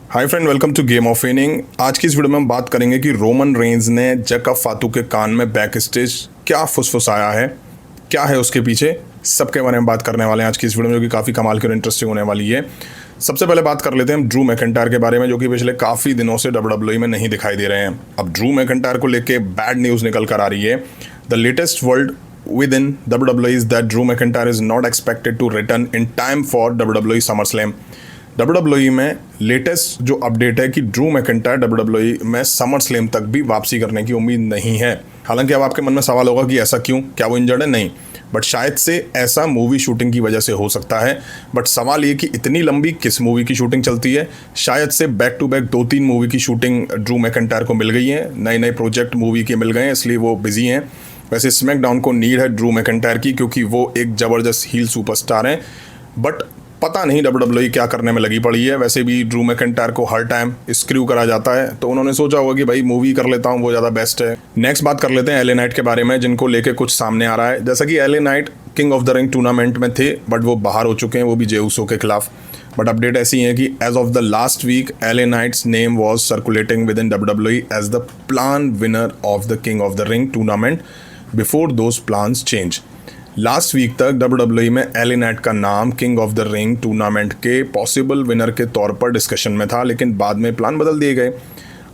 Hi friend, welcome to Game of Winning. आज की इस वीडियो में हम बात करेंगे कि रोमन रेंज ने जैकब फातू के कान में बैक स्टेज क्या फुसफुसाया है, क्या है उसके पीछे, सबके बारे में बात करने वाले हैं आज की इस वीडियो में, जो कि काफ़ी कमाल की और इंटरेस्टिंग होने वाली है। सबसे पहले बात कर लेते हैं हम ड्रू मैकिंटायर के बारे में, जो कि पिछले काफ़ी दिनों से WWE में नहीं दिखाई दे रहे हैं। अब ड्रू मैकिंटायर को लेके बैड न्यूज़ निकल कर आ रही है। The latest world within WWE is that Drew McIntyre is not expected to return in time for WWE SummerSlam। WWE में लेटेस्ट जो अपडेट है कि ड्रू मैकिंटायर WWE में समर स्लैम तक भी वापसी करने की उम्मीद नहीं है। हालांकि अब आपके मन में सवाल होगा कि ऐसा क्यों, क्या वो इंजर्ड है? नहीं, बट शायद से ऐसा मूवी शूटिंग की वजह से हो सकता है। बट सवाल ये कि इतनी लंबी किस मूवी की शूटिंग चलती है। शायद से बैक टू बैक 2-3 मूवी की शूटिंग ड्रू मैकिंटायर को मिल गई है, नए नए प्रोजेक्ट मूवी के मिल गए हैं, इसलिए वो बिजी हैं। वैसे स्मैकडाउन को नीड है ड्रू मैकिंटायर की, क्योंकि वो एक ज़बरदस्त हील सुपरस्टार हैं। बट पता नहीं WWE क्या करने में लगी पड़ी है। वैसे भी ड्रू मैकिंटायर को हर टाइम स्क्रू करा जाता है, तो उन्होंने सोचा होगा कि भाई मूवी कर लेता हूँ, वो ज़्यादा बेस्ट है। नेक्स्ट बात कर लेते हैं LA नाइट के बारे में, जिनको लेके कुछ सामने आ रहा है। जैसा कि LA night king of the Ring tournament में थे, बट वो बाहर हो चुके हैं, वो भी जे उसो के खिलाफ। बट अपडेट ऐसी है कि as of the last week LA Knight's name was circulating within WWE as the plan winner of the King of the Ring tournament before those plans change. Last week तक WWE में LA Knight का नाम King of the Ring tournament के possible winner के तौर पर discussion में था, लेकिन बाद में प्लान बदल दिए गए।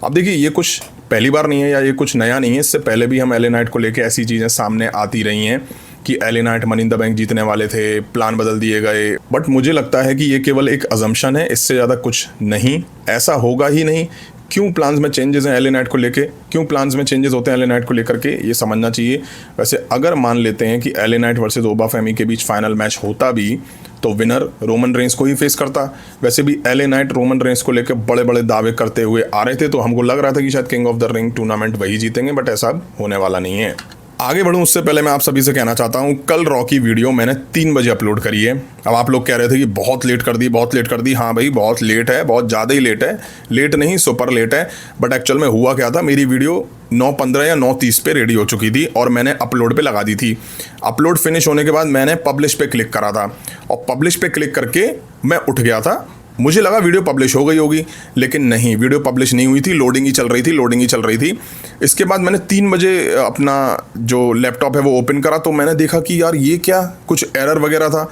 अब देखिए, ये कुछ पहली बार नहीं है या ये कुछ नया नहीं है। इससे पहले भी हम LA नाइट को लेके ऐसी चीज़ें सामने आती रही हैं कि LA night money in the bank जीतने वाले थे, प्लान बदल दिए गए। बट मुझे लगता है कि ये केवल एक अजम्पशन है, इससे ज़्यादा कुछ नहीं, ऐसा होगा ही नहीं। क्यों प्लान्स में चेंजेस हैं LA नाइट को लेके, क्यों प्लान्स में चेंजेस होते हैं LA नाइट को लेकर के, ये समझना चाहिए। वैसे अगर मान लेते हैं कि LA नाइट वर्सेस ओबा फेमी के बीच फाइनल मैच होता भी, तो विनर रोमन रेंस को ही फेस करता। वैसे भी LA नाइट रोमन रेंस को लेकर बड़े बड़े दावे करते हुए आ रहे थे, तो हमको लग रहा था कि शायद king of the Ring tournament वही जीतेंगे, बट ऐसा होने वाला नहीं है। आगे बढ़ूँ उससे पहले मैं आप सभी से कहना चाहता हूँ, कल रॉ की वीडियो मैंने 3 बजे अपलोड करी है। अब आप लोग कह रहे थे कि बहुत लेट कर दी, बहुत लेट कर दी। हाँ भाई, बहुत लेट है, बहुत ज़्यादा ही लेट है, लेट नहीं सुपर लेट है। बट एक्चुअल में हुआ क्या था, मेरी वीडियो 9:15 या 9:30 पे रेडी हो चुकी थी और मैंने अपलोड पे लगा दी थी। अपलोड फिनिश होने के बाद मैंने पब्लिश पे क्लिक करा था और पब्लिश पे क्लिक करके मैं उठ गया था। मुझे लगा वीडियो पब्लिश हो गई होगी, लेकिन नहीं, वीडियो पब्लिश नहीं हुई थी, लोडिंग ही चल रही थी, लोडिंग ही चल रही थी। इसके बाद मैंने 3 बजे अपना जो लैपटॉप है वो ओपन करा, तो मैंने देखा कि यार ये क्या, कुछ एरर वगैरह था।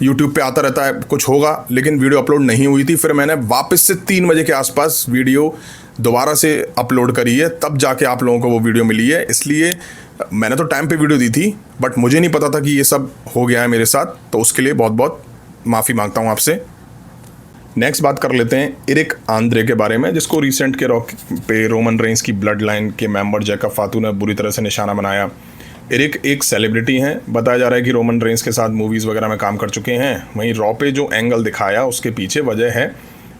यूट्यूब पे आता रहता है कुछ होगा, लेकिन वीडियो अपलोड नहीं हुई थी। फिर मैंने वापस से 3 बजे के आसपास वीडियो दोबारा से अपलोड करी है, तब जाके आप लोगों को वो वीडियो मिली है। इसलिए मैंने तो टाइम पे वीडियो दी थी, बट मुझे नहीं पता था कि ये सब हो गया है मेरे साथ, तो उसके लिए बहुत बहुत माफ़ी मांगता हूँ आपसे। नेक्स्ट बात कर लेते हैं एरिक आंद्रे के बारे में, जिसको रिसेंट के रॉक पे रोमन रेंस की ब्लड लाइन के मेंबर जैकब फातू ने बुरी तरह से निशाना बनाया। एरिक एक सेलिब्रिटी हैं, बताया जा रहा है कि रोमन रेंस के साथ मूवीज़ वगैरह में काम कर चुके हैं। वहीं रॉ पे जो एंगल दिखाया, उसके पीछे वजह है,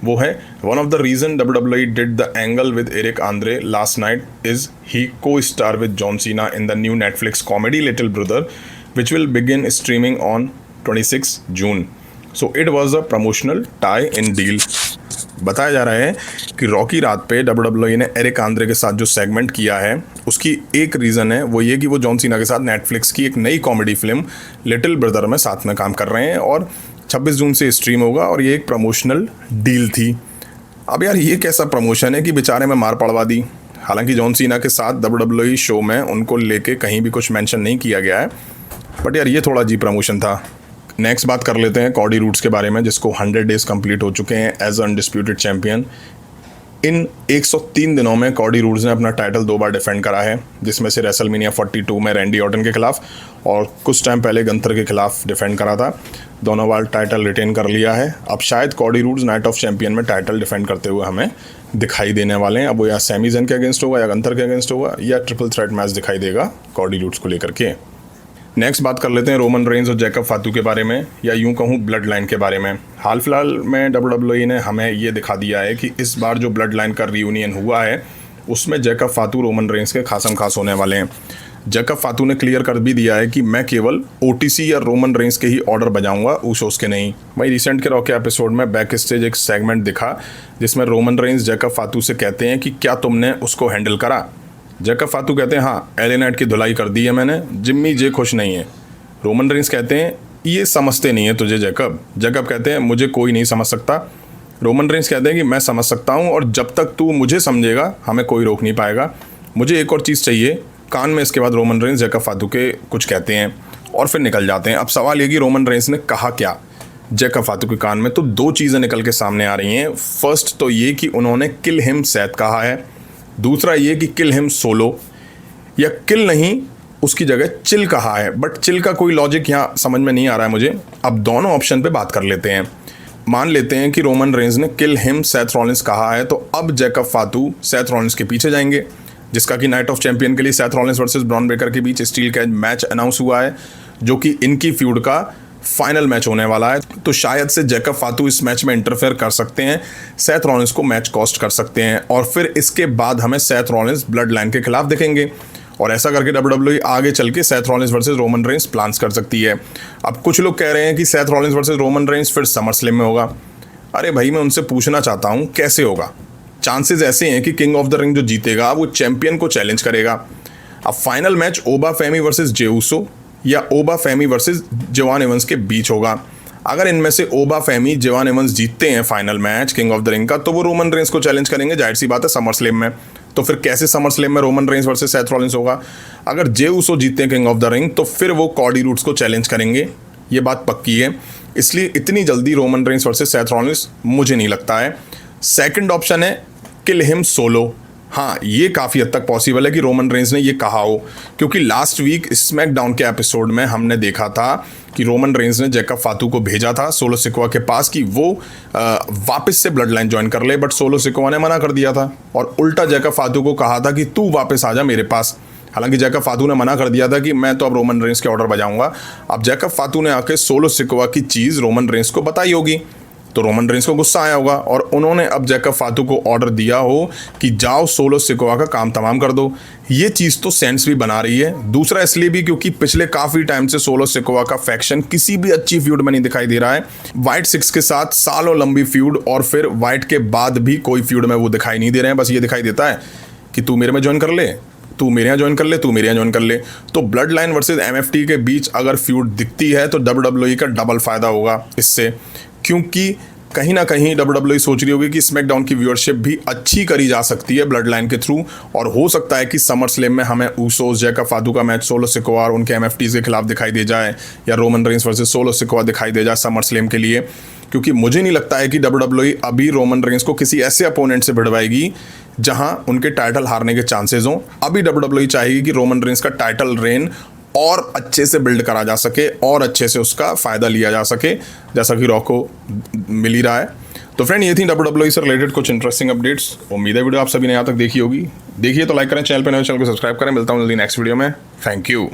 वो है one of the reason WWE did the angle with Eric Andre last night is he costar with John Cena in the new Netflix comedy little brother which will begin streaming on 26 June. So it was a promotional tie in deal. बताया जा रहा है कि Rocky रात पे WWE ने Eric Andre के साथ जो सेगमेंट किया है, उसकी एक रीज़न है, वो ये कि वो जॉन सीना के साथ नेटफ्लिक्स की एक नई कॉमेडी फिल्म लिटिल ब्रदर में साथ में काम कर रहे हैं और 26 जून से स्ट्रीम होगा, और ये एक प्रमोशनल डील थी। अब यार, ये कैसा प्रमोशन है कि बेचारे में मार पड़वा दी। हालांकि जॉन सीना के साथ WWE शो में उनको लेके कहीं भी कुछ मेंशन नहीं किया गया है, बट यार ये थोड़ा अजीब प्रमोशन था। नेक्स्ट बात कर लेते हैं कॉडी रूड्स के बारे में, जिसको 100 डेज कंप्लीट हो चुके हैं एज अनडिस्प्यूटेड चैंपियन। इन 103 दिनों में कॉडी रूड्स ने अपना टाइटल 2 बार डिफेंड करा है, जिसमें से रेसलमेनिया 42 में रैंडी ऑर्टन के खिलाफ और कुछ टाइम पहले गंथर के खिलाफ डिफेंड करा था। दोनों बार टाइटल रिटेन कर लिया है। अब शायद Cardi roads night of champion में टाइटल डिफेंड करते हुए हमें दिखाई देने वाले हैं। अब वो या सैमी ज़ेन के अगेंस्ट होगा, या गंथर के अगेंस्ट होगा, या ट्रिपल थ्रेट मैच दिखाई देगा कॉडी रूड्स को लेकर के। नेक्स्ट बात कर लेते हैं रोमन रेंस और जैकब फातू के बारे में, या यूं कहूं ब्लड लाइन के बारे में। हाल फिलहाल में WWE ने हमें ये दिखा दिया है कि इस बार जो ब्लड लाइन का रियूनियन हुआ है, उसमें जैकब फातू रोमन रेंस के खासम खास होने वाले हैं। जैकब फातू ने क्लियर कर भी दिया है कि मैं केवल OTC या रोमन रेंस के ही ऑर्डर बजाऊंगा, उशोस के नहीं। वहीं रिसेंट के रॉक के एपिसोड में बैक स्टेज एक सेगमेंट दिखा, जिसमें रोमन रेंस जैकब फातू से कहते हैं कि क्या तुमने उसको हैंडल करा। जैकब फातू कहते हैं हाँ, LA नाइट की धुलाई कर दी है मैंने, जिम्मी जे खुश नहीं है। रोमन रेंस कहते हैं ये समझते नहीं है तुझे जैकब। जैकब कहते हैं मुझे कोई नहीं समझ सकता, रोमन रेंज कहते हैं कि मैं समझ सकता हूँ और जब तक तू मुझे समझेगा हमें कोई रोक नहीं पाएगा, मुझे एक और चीज़ चाहिए। कान में इसके बाद रोमन रेंज जैकब फातू के कुछ कहते हैं और फिर निकल जाते हैं। अब सवाल ये कि रोमन रेंज ने कहा क्या जैकब फातू के कान में, तो दो चीज़ें निकल के सामने आ रही हैं। फर्स्ट तो ये कि उन्होंने किल हिम सेथ कहा है, दूसरा ये कि किल हिम सोलो, या किल नहीं उसकी जगह चिल कहा है। बट चिल का कोई लॉजिक यहाँ समझ में नहीं आ रहा है मुझे। अब दोनों ऑप्शन पे बात कर लेते हैं। मान लेते हैं कि रोमन रेंज ने किल हिम सेथ रॉलिंस कहा है, तो अब जैकब फातू सेथ रॉलिंस के पीछे जाएंगे, जिसका कि नाइट ऑफ चैंपियन के लिए Seth Rollins versus Bron Breakker के बीच स्टील कैच मैच अनाउंस हुआ है, जो कि इनकी फ्यूड का फाइनल मैच होने वाला है। तो शायद से जैकब फातू इस मैच में इंटरफेयर कर सकते हैं, सेथ रॉलिंस को मैच कॉस्ट कर सकते हैं, और फिर इसके बाद हमें सेथ रॉलिंस ब्लड लाइन के खिलाफ दिखेंगे। और ऐसा करके WWE आगे चल के Seth Rollins versus Roman Reigns plans कर सकती है। अब कुछ लोग कह रहे हैं कि Seth Rollins versus Roman Reigns फिर समर स्लैम में होगा। अरे भाई, मैं उनसे पूछना चाहता हूँ कैसे होगा। चांसेस ऐसे हैं कि किंग ऑफ द रिंग जो जीतेगा वो चैंपियन को चैलेंज करेगा। अब final match ओबा फेमी versus Jey Uso या ओबा फेमी वर्सेस जोआन एवंस के बीच होगा। अगर इनमें से ओबा फेमी जोआन एवंस जीतते हैं final match king of the ring का, तो वो रोमन रेंज को चैलेंज करेंगे, जाहिर सी बात है, समर स्लैम में। तो फिर कैसे समर स्लैम में Roman Reigns versus Seth Rollins होगा? अगर जे ऊसो जीतते हैं किंग ऑफ द रिंग, तो फिर वो कॉडी रूड्स को चैलेंज करेंगे, ये बात पक्की है। इसलिए इतनी जल्दी Roman Reigns versus Seth Rollins मुझे नहीं लगता है। सेकंड ऑप्शन है किल हिम सोलो। हाँ, ये काफ़ी हद तक पॉसिबल है कि रोमन रेंज ने ये कहा हो, क्योंकि लास्ट वीक स्मैकडाउन के एपिसोड में हमने देखा था कि रोमन रेंज ने जैकब फातू को भेजा था सोलो सिकोआ के पास कि वो वापस से ब्लड लाइन ज्वाइन कर ले, बट सोलो सिकोआ ने मना कर दिया था और उल्टा जैकब फातू को कहा था कि तू वापस आ जा मेरे पास। हालांकि जैकब फातू ने मना कर दिया था कि मैं तो अब रोमन रेंज के ऑर्डर बजाऊंगा। अब जैकब फातू ने आके सोलो सिकोआ की चीज़ रोमन रेंज को बताई होगी, तो रोमन रेंज को गुस्सा आया होगा और उन्होंने अब जैकब फातू को ऑर्डर दिया हो कि जाओ सोलो सिकोआ का काम तमाम कर दो। ये चीज़ तो सेंस भी बना रही है। दूसरा इसलिए भी क्योंकि पिछले काफ़ी टाइम से सोलो सिकोआ का फैक्शन किसी भी अच्छी फ्यूड में नहीं दिखाई दे रहा है। वाइट सिक्स के साथ सालों लंबी फ्यूड और फिर वाइट के बाद भी कोई फ्यूड में वो दिखाई नहीं दे रहे हैं। बस ये दिखाई देता है कि तू मेरे में ज्वाइन कर ले, तू मेरे यहाँ ज्वाइन कर ले, तू मेरे यहाँ ज्वाइन कर ले। तो ब्लड लाइन वर्सेज MFT के बीच अगर फ्यूड दिखती है तो WWE का डबल फायदा होगा इससे, क्योंकि कहीं ना कहीं WWE सोच रही होगी कि स्मैकडाउन की व्यूअरशिप भी अच्छी करी जा सकती है ब्लड लाइन के थ्रू, और हो सकता है कि समर स्लैम में हमें ऊसोस जैकब फातू का मैच सोलो सिकोआ और उनके MFTs के खिलाफ दिखाई दे जाए, या Roman Reigns versus solo Sikoa दिखाई दे जाए समर स्लैम के लिए। क्योंकि मुझे नहीं लगता है कि WWE अभी रोमन रेंज को किसी ऐसे अपोनेंट से भिड़वाएगी जहां उनके टाइटल हारने के चांसेस हों। अभी WWE चाहेगी कि रोमन रेंज का टाइटल रेन और अच्छे से बिल्ड करा जा सके और अच्छे से उसका फ़ायदा लिया जा सके, जैसा कि रॉ को मिल ही रहा है। तो फ्रेंड, ये थी WWE से रिलेटेड कुछ इंटरेस्टिंग अपडेट्स। उम्मीद है वीडियो आप सभी ने यहाँ तक देखी होगी। देखिए तो लाइक करें, चैनल पर नए चैनल को सब्सक्राइब करें। मिलता हूँ जल्दी नेक्स्ट वीडियो में। Thank you.